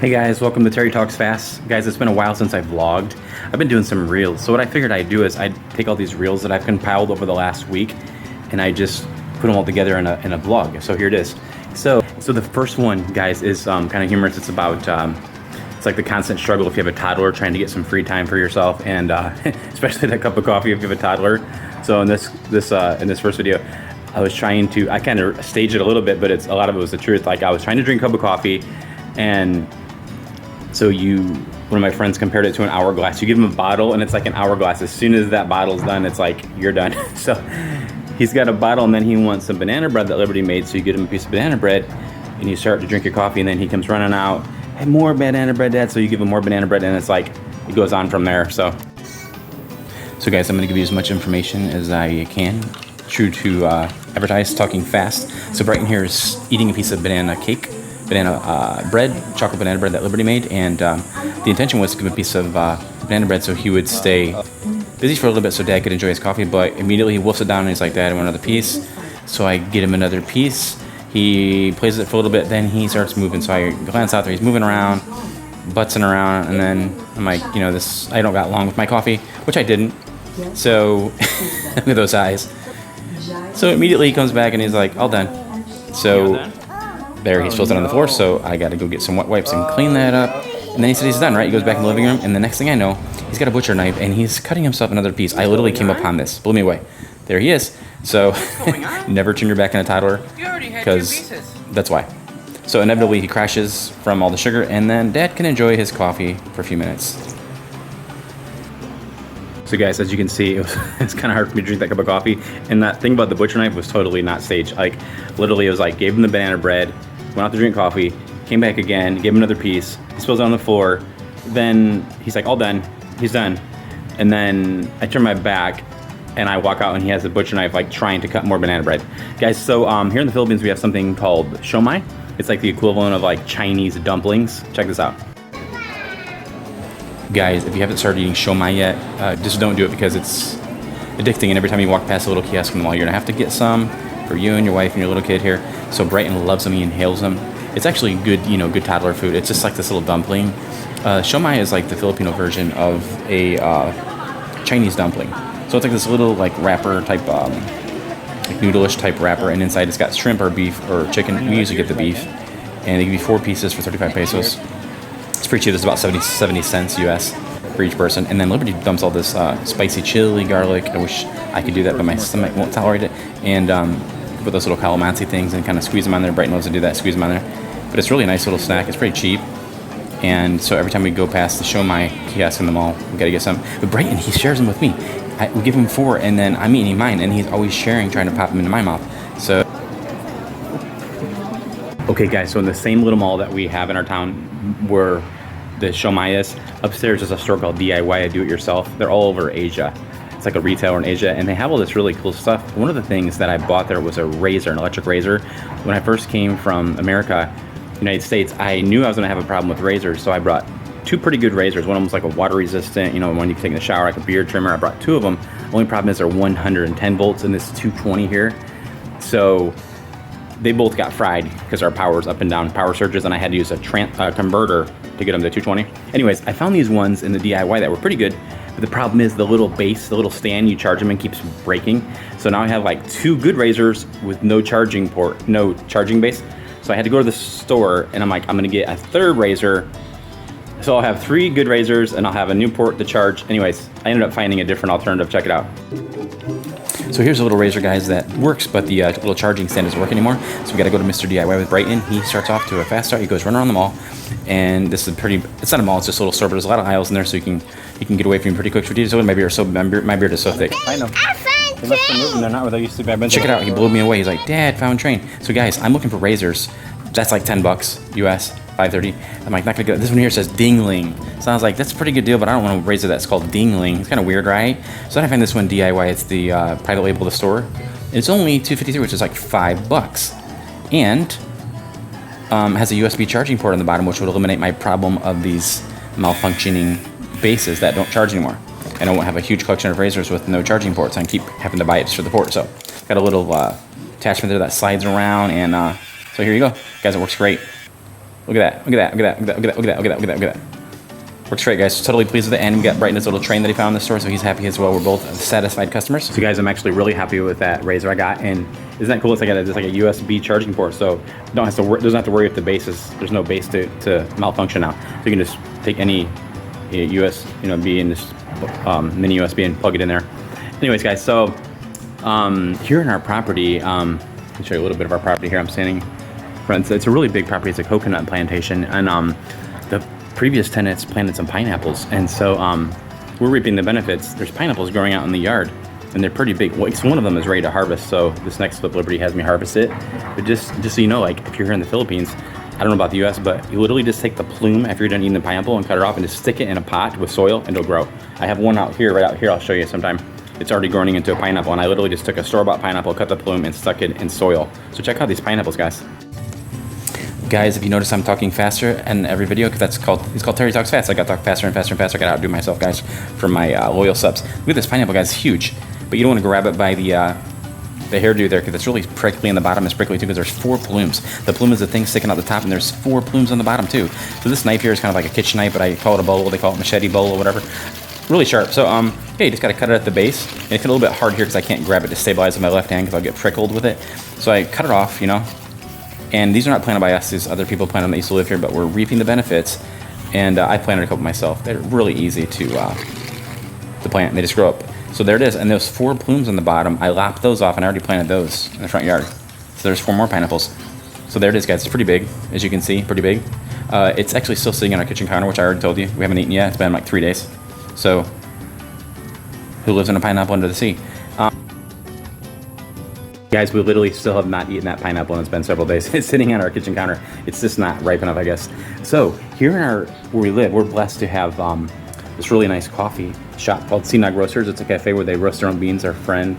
Hey guys, welcome to Terry Talks Fast. Guys, it's been a while since I've vlogged. I've been doing some reels. So what I figured I'd do is I'd take all these reels that I've compiled over the last week and I just put them all together in a vlog. So here it is. So the first one, guys, is kind of humorous. It's about, it's like the constant struggle if you have a toddler trying to get some free time for yourself, and especially that cup of coffee if you have a toddler. So in this first video, I was trying to, I kind of staged it a little bit, but a lot of it was the truth. Like I was trying to drink a cup of coffee, and so one of my friends compared it to an hourglass. You give him a bottle and it's like an hourglass. As soon as that bottle's done, it's like, you're done. So he's got a bottle and then he wants some banana bread that Liberty made. So you get him a piece of banana bread and you start to drink your coffee, and then he comes running out, hey, more banana bread, Dad. So you give him more banana bread, and it's like, it goes on from there. So guys, I'm gonna give you as much information as I can. True to advertise, talking fast. So Bryton here is eating a piece of banana bread, chocolate banana bread that Liberty made, and the intention was to give him a piece of banana bread so he would stay busy for a little bit so Dad could enjoy his coffee, but immediately he wolfs it down and he's like, Dad, I want another piece. So I get him another piece. He plays it for a little bit, then he starts moving. So I glance out there, he's moving around, butzing around, and then I'm like, you know, I don't got long with my coffee, which I didn't. So look at those eyes. So immediately he comes back and he's like, all done. So there, he spills it on the floor, so I got to go get some wet wipes and clean that up. And then he said he's done, right? He goes back in the living room, and the next thing I know, he's got a butcher knife, and he's cutting himself another piece. I literally came upon this. Blew me away. There he is. So never turn your back on a toddler, because that's why. So inevitably, he crashes from all the sugar, and then Dad can enjoy his coffee for a few minutes. So guys, as you can see, it's kind of hard for me to drink that cup of coffee. And that thing about the butcher knife was totally not staged. Like, literally, it was like, gave him the banana bread, went out to drink coffee, came back again, gave him another piece, he spills it on the floor. Then he's like, all done, he's done. And then I turn my back and I walk out and he has the butcher knife, like trying to cut more banana bread. Guys, so here in the Philippines, we have something called siomai. It's like the equivalent of like Chinese dumplings. Check this out. Guys, if you haven't started eating siomai yet, just don't do it, because it's addicting, and every time you walk past a little kiosk in the mall, you're gonna have to get some for you and your wife and your little kid here. So Bryton loves them, he inhales them. It's actually good, you know, good toddler food. It's just like this little dumpling. Siomai is like the Filipino version of a Chinese dumpling. So it's like this little like wrapper type, like noodle-ish type wrapper, and inside it's got shrimp or beef or chicken. We usually get the beef, and they give you 4 pieces for 35 pesos. It's pretty cheap. It's about 70 cents US for each person. And then Liberty dumps all this spicy chili, garlic. I wish I could do that, but my stomach won't tolerate it. And put those little calamansi things and kind of squeeze them on there. Bryton loves to do that, squeeze them on there. But it's really a nice little snack. It's pretty cheap. And so every time we go past the siomai kiosk in the mall, we got to get some. But Bryton, he shares them with me. We give him 4, and then I'm eating mine, and he's always sharing, trying to pop them into my mouth. So, okay, guys, so in the same little mall that we have in our town where the siomai is, upstairs is a store called DIY, Do It Yourself. They're all over Asia. It's like a retailer in Asia, and they have all this really cool stuff. One of the things that I bought there was a razor, an electric razor. When I first came from America, United States, I knew I was gonna have a problem with razors, so I brought 2 pretty good razors. One of them was like a water resistant, you know, one you can take in the shower, like a beard trimmer. I brought 2 of them. Only problem is they're 110 volts and this is 220 here. So they both got fried because our power's up and down, power surges, and I had to use a converter to get them to 220. Anyways, I found these ones in the DIY that were pretty good, but the problem is the little base, the little stand you charge them in keeps breaking. So now I have like 2 good razors with no charging port, no charging base. So I had to go to the store, and I'm like, I'm gonna get a 3rd razor. So I'll have 3 good razors and I'll have a new port to charge. Anyways, I ended up finding a different alternative. Check it out. So here's a little razor, guys, that works, but the little charging stand doesn't work anymore. So we got to go to Mr. DIY with Bryton. He starts off to a fast start. He goes running around the mall, and this is it's not a mall, it's just a little store, but there's a lot of aisles in there, so you can get away from him pretty quick. My beard is so thick. I know. They left some moving. They're not where they used to be. Check it out. He blew me away. He's like, Dad, found train. So guys, I'm looking for razors. That's like $10 US, $5.30. I'm like, not gonna go. This one here says Dingling. So I was like, that's a pretty good deal, but I don't want a razor that's called Dingling. It's kind of weird, right? So then I find this one DIY. It's the private label of the store. It's only $2.53, which is like $5, and has a USB charging port on the bottom, which would eliminate my problem of these malfunctioning bases that don't charge anymore. And I won't have a huge collection of razors with no charging ports. I keep having to buy it just for the port. So got a little attachment there that slides around, and so here you go, guys. It works great. Look at that. Look at that. Look at that. Look at that. Look at that. Look at that. Look at that. Look at that. Works great, guys. Totally pleased with it. And we got Bryton, this little train that he found in the store, so he's happy as well. We're both satisfied customers. So guys, I'm actually really happy with that razor I got. And isn't that cool? It's like just like a USB charging port, so doesn't have to worry if the base there's no base to malfunction now. So you can just take any USB and just mini USB and plug it in there. Anyways, guys, so here in our property, let me show you a little bit of our property here. I'm standing front. So it's a really big property. It's a coconut plantation, and the previous tenants planted some pineapples, and so we're reaping the benefits. There's pineapples growing out in the yard, and they're pretty big. Well, one of them is ready to harvest, so this next Flip Liberty has me harvest it. But just so you know, like if you're here in the Philippines, I don't know about the US, but you literally just take the plume after you're done eating the pineapple and cut it off and just stick it in a pot with soil and it'll grow. I have one right out here, I'll show you sometime. It's already growing into a pineapple, and I literally just took a store-bought pineapple, cut the plume, and stuck it in soil. So check out these pineapples, guys. Guys, if you notice, I'm talking faster in every video because it's called Terry Talks Fast. I got to talk faster and faster and faster. I got to outdo myself, guys, for my loyal subs. Look at this pineapple, guys. It's huge. But you don't want to grab it by the hairdo there because it's really prickly in the bottom. It's prickly too because there's 4 plumes. The plume is the thing sticking out the top, and there's 4 plumes on the bottom too. So this knife here is kind of like a kitchen knife, but I call it a bolo. They call it machete bolo or whatever. Really sharp. So yeah, you just got to cut it at the base. And it's a little bit hard here because I can't grab it to stabilize with my left hand because I'll get prickled with it. So I cut it off, you know. And these are not planted by us. These other people planted them that used to live here, but we're reaping the benefits. And I planted a couple myself. They're really easy to plant. They just grow up. So there it is. And those 4 plumes on the bottom, I lopped those off, and I already planted those in the front yard. So there's 4 more pineapples. So there it is, guys. It's pretty big, as you can see, pretty big. It's actually still sitting on our kitchen counter, which I already told you. We haven't eaten yet. It's been like 3 days. So who lives in a pineapple under the sea? Guys, we literally still have not eaten that pineapple, and it's been several days. It's sitting on our kitchen counter. It's just not ripe enough, I guess. So here in where we live, we're blessed to have this really nice coffee shop called Sinag Roasters. It's a cafe where they roast their own beans. Our friends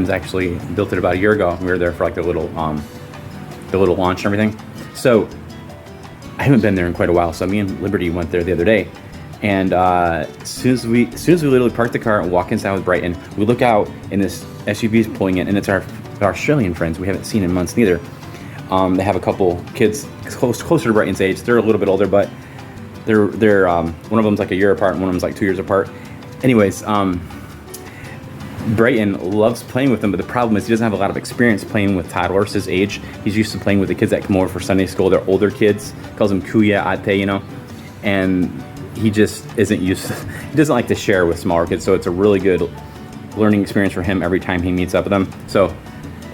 actually built it about a year ago. We were there for like the little launch and everything. So I haven't been there in quite a while. So me and Liberty went there the other day. And as soon as we literally park the car and walk inside with Bryton, we look out and this SUV is pulling in, and it's our Australian friends we haven't seen in months neither. They have a couple kids closer to Bryton's age. They're a little bit older, but they're one of them's like a year apart and one of them's like 2 years apart. Anyways, Bryton loves playing with them, but the problem is he doesn't have a lot of experience playing with toddlers his age. He's used to playing with the kids that come over for Sunday school. They're older kids. He calls them kuya ate, you know, and he just isn't used to, he doesn't like to share with smaller kids, so it's a really good learning experience for him every time he meets up with them. So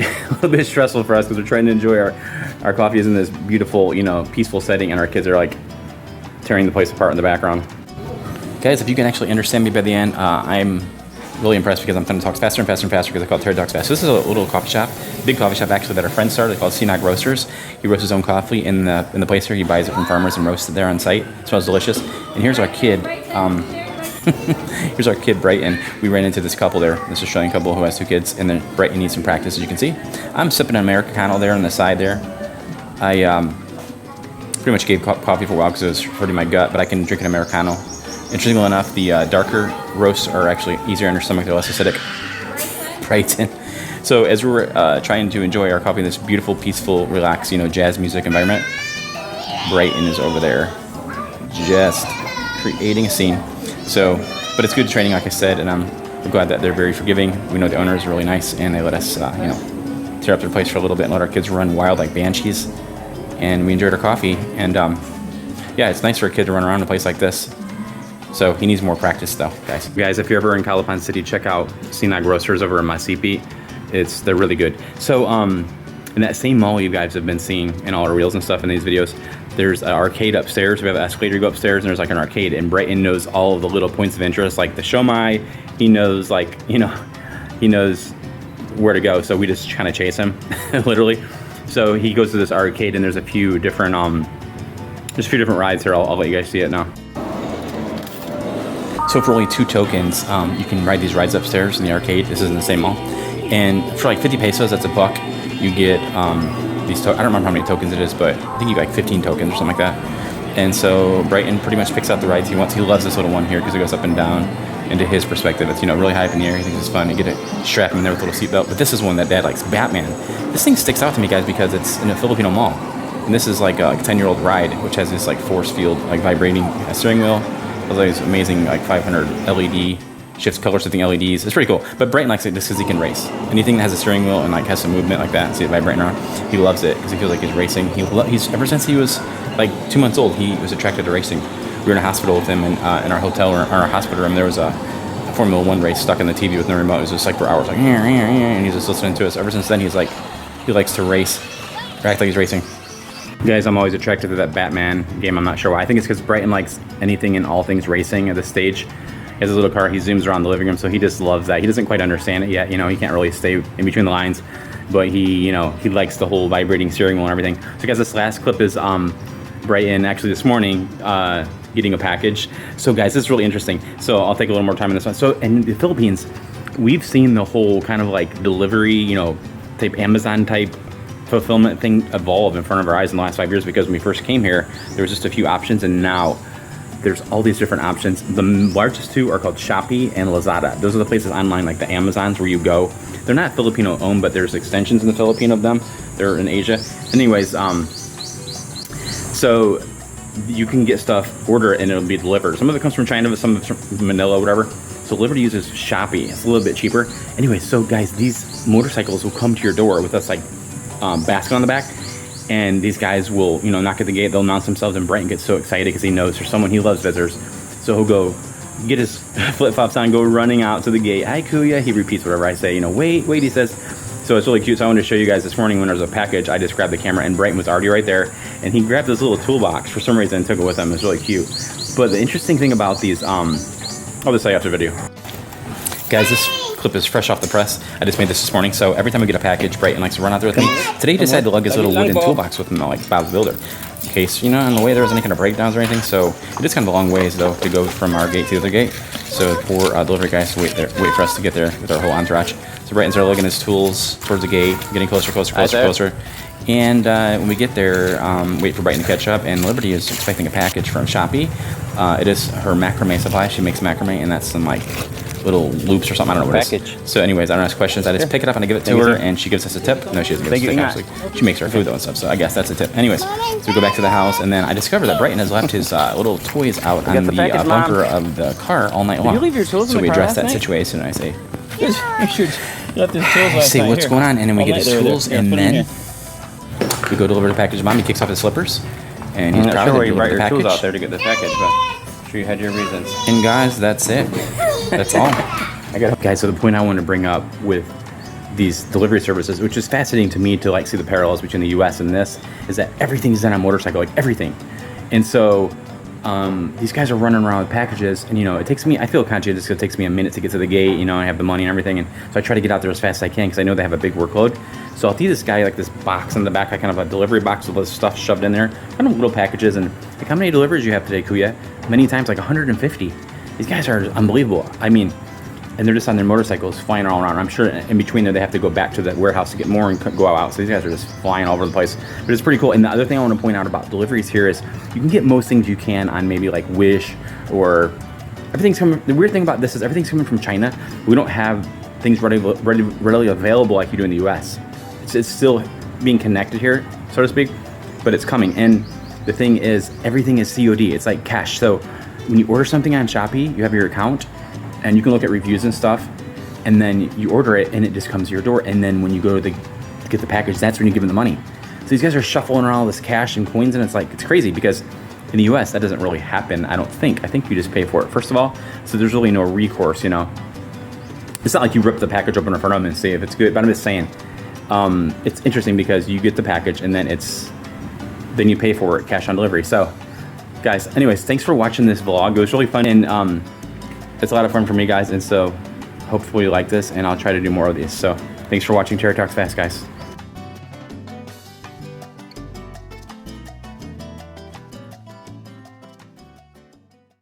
a little bit stressful for us because we're trying to enjoy our coffee is in this beautiful, you know, peaceful setting, and our kids are like tearing the place apart in the background. Guys, if you can actually understand me by the end, I'm really impressed because I'm going to talk faster and faster and faster because I call it Terry Talks Fast. So this is a little coffee shop, big coffee shop actually that our friend started called Sinag Roasters. He roasts his own coffee in the place here. He buys it from farmers and roasts it there on site. It smells delicious. And here's our kid. Here's our kid Bryton. We ran into this couple there, this Australian couple who has 2 kids, and then Bryton needs some practice, as you can see. I'm sipping an Americano there on the side there. I pretty much gave coffee for a while because it was hurting my gut, but I can drink an Americano. Interestingly enough, the darker roasts are actually easier on your stomach. They're less acidic. Bryton. So as we're trying to enjoy our coffee in this beautiful, peaceful, relaxed, you know, jazz music environment, Bryton is over there just creating a scene. So, but it's good training, like I said, and we're glad that they're very forgiving. We know the owner is really nice, and they let us, you know, tear up their place for a little bit and let our kids run wild like banshees. And we enjoyed our coffee. And yeah, it's nice for a kid to run around a place like this. So he needs more practice, though, guys. Guys, if you're ever in Calapan City, check out Sinag Roasters over in Masipi. They're really good. So in that same mall you guys have been seeing in all our reels and stuff in these videos, there's an arcade upstairs. We have an escalator to go upstairs, and there's like an arcade. And Bryton knows all of the little points of interest, like the Shomai. He knows, like, you know, he knows where to go. So we just kind of chase him, literally. So he goes to this arcade, and there's a few different rides here. I'll let you guys see it now. So for only 2 tokens, you can ride these rides upstairs in the arcade. This is in the same mall. And for like 50 pesos, that's $1, you get these I don't remember how many tokens it is, but I think you get like 15 tokens or something like that. And so Bryton pretty much picks out the rides he wants. He loves this little one here because it goes up and down. And to his perspective, it's, you know, really high up in the air. He thinks it's fun. You get to strap him in there with a little seatbelt. But this is one that Dad likes, Batman. This thing sticks out to me, guys, because it's in a Filipino mall. And this is like a 10-year-old ride, which has this like force field, like vibrating steering wheel. There's like this amazing like 500 LED, shifts color shifting LEDs. It's pretty cool. But Bryton likes it just because he can race. Anything that has a steering wheel and like has some movement like that, see it vibrating around, he loves it because he feels like he's racing. He's ever since he was like 2 months old, he was attracted to racing. We were in a hospital with him, and in our hotel or our hospital room, there was a Formula One race stuck in the TV with no remote. It was just like for hours, like, and he's just listening to us. Ever since then, he's like, he likes to race, or act like he's racing. Guys, I'm always attracted to that Batman game. I'm not sure why. I think it's because Bryton likes anything and all things racing at this stage. He has a little car. He zooms around the living room, so he just loves that. He doesn't quite understand it yet. You know, he can't really stay in between the lines, but he likes the whole vibrating steering wheel and everything. So, guys, this last clip is Bryton actually this morning getting a package. So, guys, this is really interesting. So, I'll take a little more time on this one. So, in the Philippines, we've seen the whole kind of like delivery, type Amazon type fulfillment thing evolve in front of our eyes in the last 5 years, because when we first came here, there was just a few options, and now there's all these different options. The largest two are called Shopee and Lazada. Those are the places online, like the Amazons, where you go. They're not Filipino owned, but there's extensions in the Philippines of them. They're in Asia. Anyways, so you can get stuff, order it, and it'll be delivered. Some of it comes from China, but some of it's from Manila, whatever. So Liberty uses Shopee. It's a little bit cheaper. Anyway, so guys, these motorcycles will come to your door with this like basket on the back, and these guys will, knock at the gate. They'll announce themselves, and Bryton gets so excited because he knows there's someone, he loves visitors. So he'll go get his flip-flops on, go running out to the gate. Hi, Kuya. He repeats whatever I say. Wait, he says. So it's really cute. So I wanted to show you guys this morning when there was a package. I just grabbed the camera, and Bryton was already right there, and he grabbed this little toolbox for some reason and took it with him. It's really cute. But the interesting thing about these, I'll just say after the video. Guys, this clip is fresh off the press. I just made this morning, so every time we get a package, Bryton likes to run out there with me. Today he decided to lug his little wooden toolbox with him, like Bob's Builder, in case, on the way there was any kind of breakdowns or anything. So it is kind of a long ways, though, to go from our gate to the other gate. So for delivery guys to wait for us to get there with our whole entourage. So Bryton started lugging his tools towards the gate, getting closer. And when we get there, wait for Bryton to catch up, and Liberty is expecting a package from Shopee. It is her macrame supply. She makes macrame, and that's some like little loops or something. I don't know what it is. So anyways, I don't ask questions. I just pick it up and I give it to her, and she gives us a tip. No, she doesn't give us a tip, actually. She makes our food, though, and stuff. So I guess that's a tip. Anyways, so we go back to the house, and then I discover that Bryton has left his little toys out on the bumper of the car all night long. Did you leave your tools so in the we car address last that night? situation, and I say, Left his tools last say night. what's Here. going on, and then we All get his night they were tools, there. and Put 'em then here. we go deliver the package to Mom. He kicks off his slippers, and he's I'm not proud sure to where you deliver brought the your tools package. out there to get the package, but I'm sure you had your reasons. And guys, that's it. That's all. Guys, so the point I want to bring up with these delivery services, which is fascinating to me to like see the parallels between the US and this, is that everything's done on motorcycle, like everything. And so these guys are running around with packages, and it takes me, I feel conscious because it takes me a minute to get to the gate, I have the money and everything, and so I try to get out there as fast as I can because I know they have a big workload. So I'll see this guy like this box in the back, like kind of a delivery box with all this stuff shoved in there, kind of little packages. And like, how many deliveries you have today, Kuya? Many times, like 150. These guys are unbelievable. I mean, and they're just on their motorcycles flying all around. I'm sure in between there they have to go back to the warehouse to get more and go out. So these guys are just flying all over the place. But it's pretty cool. And the other thing I want to point out about deliveries here is you can get most things you can on maybe like Wish, or everything's coming. The weird thing about this is everything's coming from China. We don't have things readily available like you do in the US. It's still being connected here, so to speak, but it's coming. And the thing is, everything is COD. It's like cash. So when you order something on Shopee, you have your account, and you can look at reviews and stuff, and then you order it, and it just comes to your door. And then when you go to get the package, that's when you give them the money. So these guys are shuffling around all this cash and coins, and it's crazy because in the US that doesn't really happen. I don't think. I think you just pay for it first of all. So there's really no recourse. It's not like you rip the package open in front of them and see if it's good. But I'm just saying, it's interesting because you get the package, and then then you pay for it cash on delivery. So guys, anyways, thanks for watching this vlog. It was really fun, and it's a lot of fun for me, guys, and so hopefully you like this, and I'll try to do more of these. So thanks for watching Terry Talks Fast, guys.